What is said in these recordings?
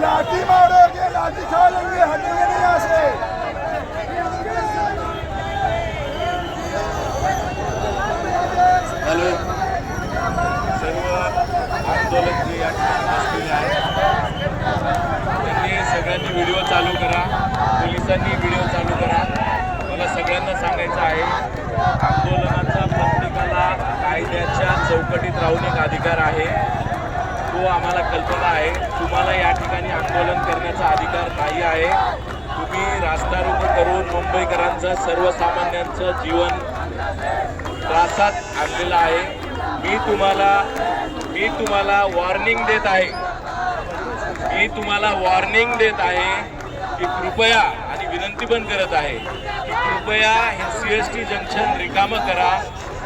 लाठी मारोगे, लाठी खा लेंगे, हटेंगे नहीं यहाँ से। हॅलो, सर्व आंदोलन जे या ठिकाणी बसलेले आहेत त्यांनी सगळ्यांनी व्हिडिओ चालू करा, पोलिसांनी व्हिडिओ चालू करा। मला सगळ्यांना सांगायचं आहे, आंदोलनाचा प्रत्येकाला कायद्याच्या चौकटीत राहून एक अधिकार आहे, तो आम्हाला कल्पना आहे। तुम्हाला या ठिकाणी आंदोलन करण्याचा अधिकार नाही आहे। तुम्ही रास्ता रोको करून मुंबईकरांचं, सर्वसामान्यांचं जीवन त्रासात आणलेलं आहे। मी तुम्हाला वॉर्निंग देत आहे, की कृपया, आणि विनंती पण करत आहे की कृपया हे CST जंक्शन रिकामं करा,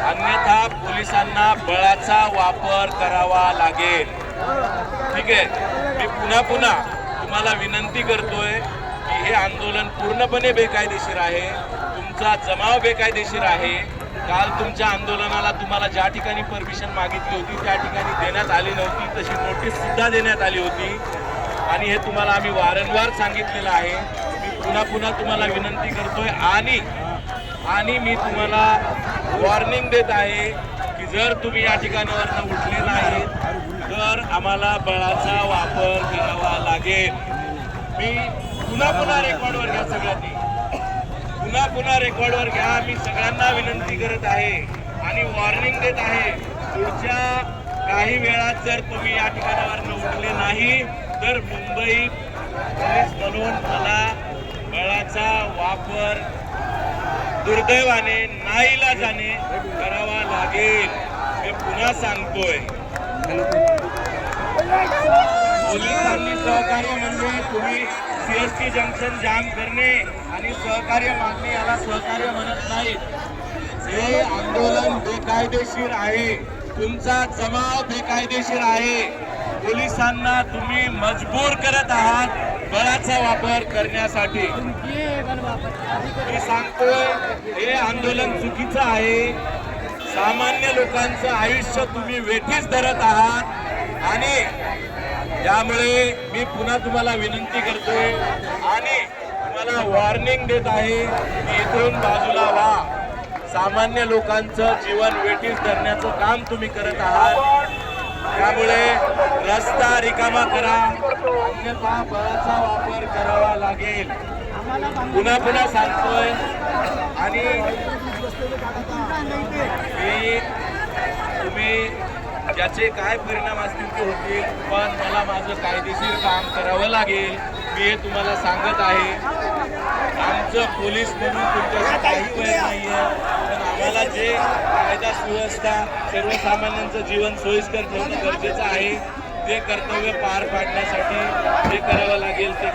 अन्यथा पोलिसांना बळाचा वापर करावा लागेल। ठीक आहे, मी पुन्हा तुम्हाला विनंती करतोय की हे आंदोलन पूर्णपणे बेकायदेशीर आहे, तुमचा जमाव बेकायदेशीर आहे। काल तुमच्या आंदोलनाला तुम्हाला ज्या ठिकाणी परमिशन मागितली होती त्या ठिकाणी देण्यात आली नव्हती, तशी नोटीस सुद्धा देण्यात आली होती, आणि हे तुम्हाला आम्ही वारंवार सांगितलेलं आहे। मी पुन्हा तुम्हाला विनंती करतोय आणि मी तुम्हाला वॉर्निंग देत आहे की जर तुम्ही या ठिकाणावरनं उठले नाही तर आम्हाला बळाचा वापर करावा लागेल। मी पुन्हा रेकॉर्डवर घ्या, सगळ्यांनी पुन्हा रेकॉर्डवर घ्या। मी सगळ्यांना विनंती करत आहे आणि वॉर्निंग देत आहे, पुढच्या काही वेळात जर तुम्ही या ठिकाणावरनं उठले नाही तर मुंबई पोलीस म्हणून मला बळाचा वापर दुर्दैवाने, नाईलाजाने करावा लागेल। मी पुन्हा सांगतोय, पोलिसांनी सहकार्य म्हणजे तुम्ही CST जंक्शन जाम करणे आणि सहकार्य मागणे याला सहकार्य म्हणत नाहीत। हे आंदोलन बेकायदेशीर आहे, तुमचा जमाव बेकायदेशीर आहे, पोलिसांना तुम्ही मजबूर करत आहात बळाचा वापर करण्यासाठी। मी सांगतोय हे आंदोलन चुकीचं आहे, सामान्य लोकांचं आयुष्य तुम्ही वेठीस धरत आहात, आणि त्यामुळे मी पुन्हा तुम्हाला विनंती करतोय आणि तुम्हाला वॉर्निंग देत आहे की इथून बाजूला व्हा। सामान्य लोकांचं जीवन वेठीस धरण्याचं काम तुम्ही करत आहात, त्यामुळे रस्ता रिकामा करा, अन्यथा बळाचा वापर करावा लागेल। पुन्हा सांगतोय, आणि तुम्ही ज्याचे काय परिणाम असतील ते होतील, पण मला माझं कायदेशीर काम करावं लागेल। मी हे तुम्हाला सांगत आहे। आमचं पोलीस म्हणून तुमच्याशी काही वेळ नाही आहे, पण आम्हाला जे कायदा सुव्यवस्था, सर्वसामान्यांचं जीवन सोयीस्कर ठेवणं गरजेचं आहे, ते कर्तव्य पार पाडण्यासाठी जे करावं लागेल ते